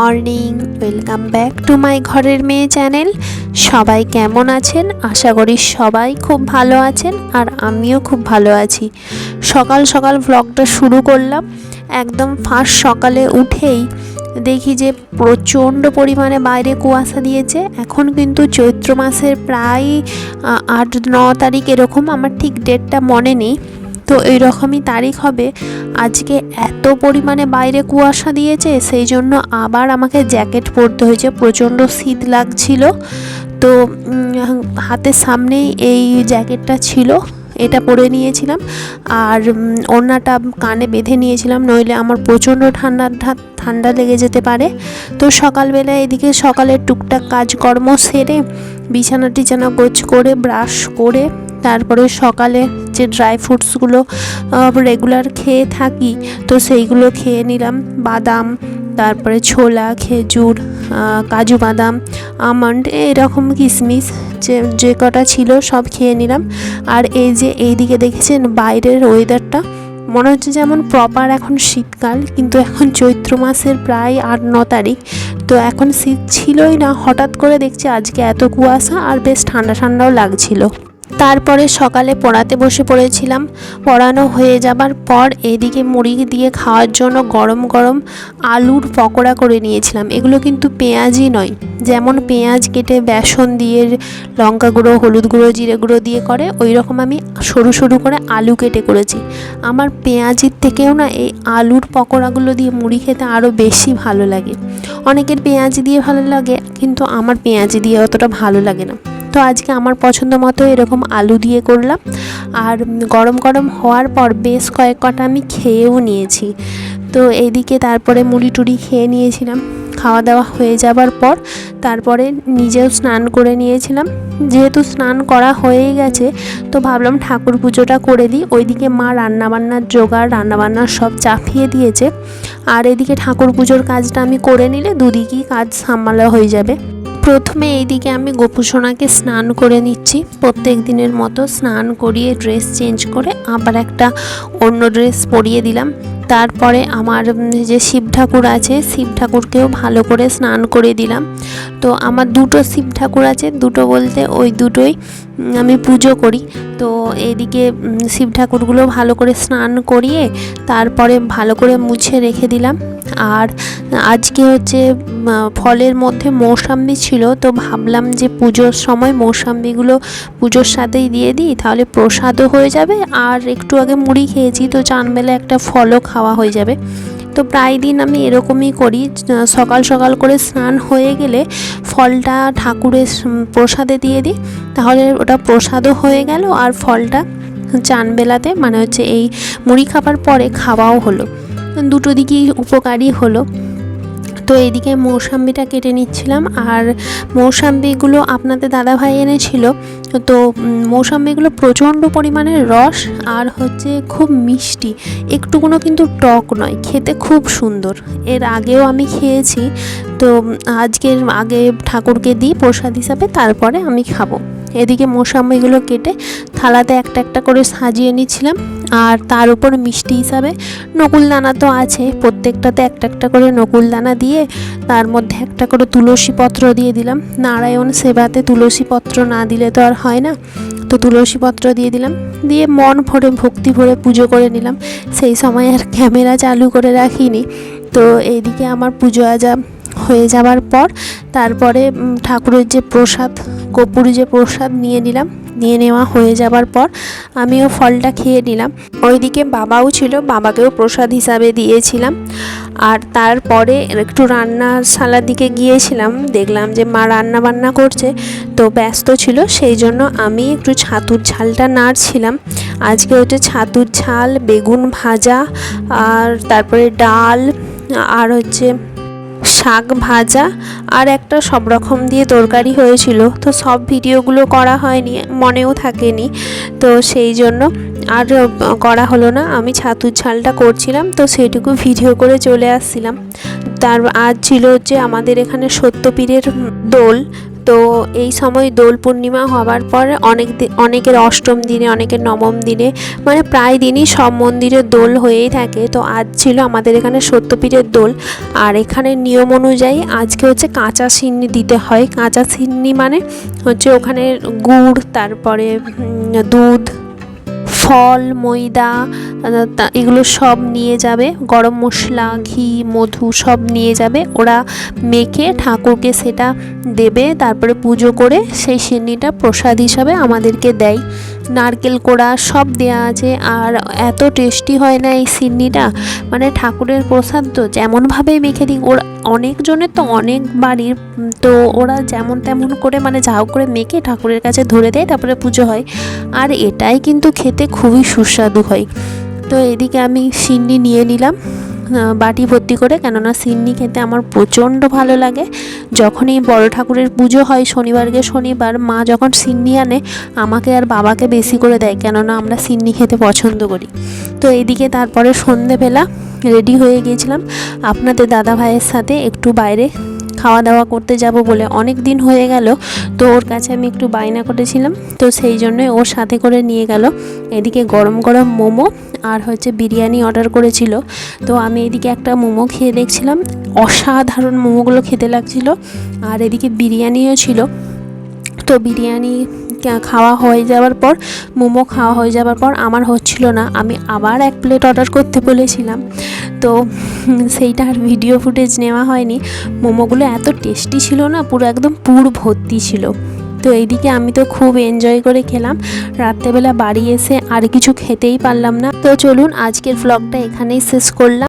Morning, welcome back to my ঘরের মেয়ে channel. সবাই কেমন আছেন? আশা করি সবাই খুব ভালো আছেন, আর আমিও খুব ভালো আছি। সকাল সকাল ব্লগটা শুরু করলাম। একদম ফার্স্ট সকালে উঠেই দেখি যে প্রচণ্ড পরিমাণে বাইরে কুয়াশা দিয়েছে। এখন কিন্তু চৈত্র মাসের প্রায় 8-9 তারিখ এরকম, আমার ঠিক ডেটটা মনে নেই, তো এইরকমই তারিখ হবে। আজকে এত পরিমাণে বাইরে কুয়াশা দিয়েছে, সেই জন্য আবার আমাকে জ্যাকেট পরতে হয়েছে, প্রচণ্ড শীত লাগছিল। তো হাতের সামনেই এই জ্যাকেটটা ছিল, এটা পরে নিয়েছিলাম, আর ওড়নাটা কানে বেঁধে নিয়েছিলাম, নইলে আমার প্রচণ্ড ঠান্ডা লেগে যেতে পারে। তো সকালবেলা এদিকে সকালের টুকটাক কাজকর্ম সেরে বিছানা টিছানা গোছ করে ব্রাশ করে তারপরে সকালে যে ড্রাই ফ্রুটসগুলো রেগুলার খেয়ে থাকি, তো সেইগুলো খেয়ে নিলাম। বাদাম, তারপরে ছোলা, খেজুর, কাজু বাদাম, আমন্ড, এরকম কিশমিশ যে কটা ছিল সব খেয়ে নিলাম। আর এই যে এইদিকে দেখেছেন বাইরের ওয়েদারটা, মনে হচ্ছে যেমন প্রপার এখন শীতকাল, কিন্তু এখন চৈত্র মাসের প্রায় 8-9 তারিখ, তো এখন শীত ছিলই না। হঠাৎ করে দেখছি আজকে এত কুয়াশা, আর বেশ ঠান্ডা ঠান্ডাও লাগছিল। তারপরে সকালে পড়াতে বসে পড়েছিলাম। পড়ানো হয়ে যাবার পর এদিকে মুড়ি দিয়ে খাওয়ার জন্য গরম গরম আলুর পকোড়া করে নিয়েছিলাম। এগুলো কিন্তু পেঁয়াজি নয়, যেমন পেঁয়াজ কেটে বেসন দিয়ে লঙ্কা গুঁড়ো, হলুদ গুঁড়ো, জিরে গুঁড়ো দিয়ে করে, ওই রকম আমি সরু সরু করে আলু কেটে করেছি। আমার পেঁয়াজির থেকেও না এই আলুর পকোড়াগুলো দিয়ে মুড়ি খেতে আরও বেশি ভালো লাগে। অনেকের পেঁয়াজি দিয়ে ভালো লাগে, কিন্তু আমার পেঁয়াজি দিয়ে অতটা ভালো লাগে না। তো আজকে আমার পছন্দ মতো এরকম আলু দিয়ে করলাম, আর গরম গরম হওয়ার পর বেশ কয়েক কটা আমি খেয়েও নিয়েছি। তো এইদিকে তারপরে মুড়ি টুড়ি খেয়ে নিয়েছিলাম। খাওয়া দাওয়া হয়ে যাবার পর তারপরে নিজেও স্নান করে নিয়েছিলাম। যেহেতু স্নান করা হয়েই গেছে, তো ভাবলাম ঠাকুর পুজোটা করে দিই। ওইদিকে মা রান্নাবান্নার জোগাড়, রান্নাবান্নার সব চাপিয়ে দিয়েছে, আর এদিকে ঠাকুর পুজোর কাজটা আমি করে নিলে দুদিকেই কাজ সামলা হয়ে যাবে। প্রথমে এইদিকে আমি গোপুসোনাকে স্নান করে নিচ্ছি। প্রত্যেক দিনের মতো স্নান করিয়ে ড্রেস চেঞ্জ করে আবার একটা অন্য ড্রেস পরিয়ে দিলাম। তারপরে আমার যে শিব ঠাকুর আছে, শিব ঠাকুরকেও ভালো করে স্নান করে দিলাম। তো আমার দুটো শিব ঠাকুর আছে, দুটো বলতে ওই দুটোই আমি পুজো করি। তো এইদিকে শিব ঠাকুরগুলো ভালো করে স্নান করিয়ে তারপরে ভালো করে মুছে রেখে দিলাম। আর আজকে হচ্ছে ফলের মধ্যে মৌসাম্বি ছিল, তো ভাবলাম যে পুজোর সময় মৌসাম্বিগুলো পুজোর সাথেই দিয়ে দিই, তাহলে প্রসাদও হয়ে যাবে, আর একটু আগে মুড়ি খেয়েছি, তো চানবেলা একটা ফলও খাওয়া হয়ে যাবে। তো প্রায় দিন আমি এরকমই করি, সকাল সকাল করে স্নান হয়ে গেলে ফলটা ঠাকুরের প্রসাদে দিয়ে দিই, তাহলে ওটা প্রসাদও হয়ে গেল, আর ফলটা চানবেলাতে মানে হচ্ছে এই মুড়ি খাবার পরে খাওয়াও হলো, দুটো দিকেই উপকারী হলো। তো এইদিকে মৌসাম্বিটা কেটে নিচ্ছিলাম, আর মৌসাম্বিগুলো আপনাদের দাদাভাই এনেছিল। তো মৌসাম্বিগুলো প্রচণ্ড পরিমাণে রস, আর হচ্ছে খুব মিষ্টি, একটুকুনো কিন্তু টক নয়, খেতে খুব সুন্দর। এর আগেও আমি খেয়েছি, তো আজকের আগে ঠাকুরকে দিই প্রসাদ হিসাবে, তারপরে আমি খাবো। এদিকে মৌসাম্বিগুলো কেটে থালাতে একটা একটা করে সাজিয়ে নিচ্ছিলাম, আর তার উপর মিষ্টি হিসাবে নকুলদানা তো আছে, প্রত্যেকটাতে একটা একটা করে নকুলদানা দিয়ে তার মধ্যে একটা করে তুলসী পত্র দিয়ে দিলাম। নারায়ণ সেবাতে তুলসী পত্র না দিলে তো আর হয় না, তো তুলসী পত্র দিয়ে দিলাম, দিয়ে মন ভরে ভক্তি ভরে পুজো করে নিলাম। সেই সময় আর ক্যামেরা চালু করে রাখিনি। তো এইদিকে আমার পুজো আজা হয়ে যাওয়ার পর তারপরে ঠাকুরের যে প্রসাদ, কর্পূর যে প্রসাদ নিয়ে নিলাম। নিয়ে নেওয়া হয়ে যাবার পর আমিও ফলটা খেয়ে নিলাম। ওইদিকে বাবাও ছিল, বাবাকেও প্রসাদ হিসাবে দিয়েছিলাম। আর তারপরে একটু রান্নাশালার দিকে গিয়েছিলাম, দেখলাম যে মা রান্না বান্না করছে, তো ব্যস্ত ছিল, সেই জন্য আমি একটু ছাতুর ঝালটা নাড়ছিলাম। আজকে হচ্ছে ছাতুর ঝাল, বেগুন ভাজা, আর তারপরে ডাল, আর হচ্ছে শাক ভাজা, আর একটা সব রকম দিয়ে তরকারি হয়েছিল। তো সব ভিডিওগুলো করা হয়নি, মনেও থাকেনি, তো সেই জন্য আর করা হলো না। আমি ছাতুর ঝালটা করছিলাম, তো সেইটুকু ভিডিও করে চলে আসছিলাম। তার আজ ছিল হচ্ছে আমাদের এখানে সত্যপীরের দোল, তো এই সময় দোল পূর্ণিমা হওয়ার পর অনেকের অষ্টম দিনে, অনেকের নবম দিনে, মানে প্রায় দিনই সব মন্দিরে দোল হয়েই থাকে। তো আজ ছিল আমাদের এখানে সত্যপীরের দোল। আর এখানে নিয়ম অনুযায়ী আজকে হচ্ছে কাঁচা সিন্নি দিতে হয়। কাঁচা সিন্নি মানে হচ্ছে ওখানে গুড়, তারপরে দুধ, ফল, ময়দা, এগুলো সব নিয়ে যাবে, গরম মশলা, ঘি, মধু সব নিয়ে যাবে। ওরা মেখে ঠাকুরকে সেটা দেবে, তারপরে পুজো করে সেই সিন্নিটা প্রসাদ হিসাবে আমাদেরকে দেয়। নারকেল কোড়া সব দেয়া আছে। আর এত টেস্টি হয় না এই সিন্নিটা, মানে ঠাকুরের প্রসাদ তো যেমনভাবেই মেখে দিই, ওরা অনেকজনের তো অনেক বাড়ির, তো ওরা যেমন তেমন করে মানে ঝাউ করে মেখে ঠাকুরের কাছে ধরে দেয়, তারপরে পুজো হয়। আর এটাই কিন্তু খেতে খুবই সুস্বাদু হয়। তো এদিকে আমি সিন্নি নিয়ে নিলাম বাটি ভর্তি করে, কেননা সিন্নি খেতে আমার প্রচণ্ড ভালো লাগে। যখনই বড় ঠাকুরের পুজো হয় শনিবারকে শনিবার, মা যখন সিন্নি আনে আমাকে আর বাবাকে বেশি করে দেয়, কেননা আমরা সিন্নি খেতে পছন্দ করি। তো এদিকে তারপরে সন্ধেবেলা রেডি হয়ে গিয়েছিলাম আপনাদের দাদা ভাইয়ের সাথে একটু বাইরে খাওয়া দাওয়া করতে যাব বলে। অনেক দিন হয়ে গেল, তো ওর কাছে আমি একটু বায়না করেছিলাম, তো সেই জন্যই ওর সাথে করে নিয়ে গেল। এদিকে গরম গরম মোমো আর হচ্ছে বিরিয়ানি অর্ডার করেছিল। তো আমি এদিকে একটা মোমো খেয়ে দেখছিলাম, অসাধারণ মোমোগুলো খেতে লাগছিল। আর এদিকে বিরিয়ানিও ছিল। তো বিরিয়ানি খাওয়া হয়ে যাওয়ার পর, মোমো খাওয়া হয়ে যাওয়ার পর আমার হচ্ছিল না, আমি আবার এক প্লেট অর্ডার করতে বলেছিলাম। তো সেইটা আর ভিডিও ফুটেজ নেওয়া হয়নি। মোমোগুলো এত টেস্টি ছিল না, পুরো একদম পুর ভর্তি ছিল। তো এইদিকে আমি তো খুব এনজয় করে খেলাম। রাত্রেবেলা বাড়ি এসে আর কিছু খেতেই পারলাম না। তো চলুন আজকের ভ্লগটা এখানেই শেষ করলাম।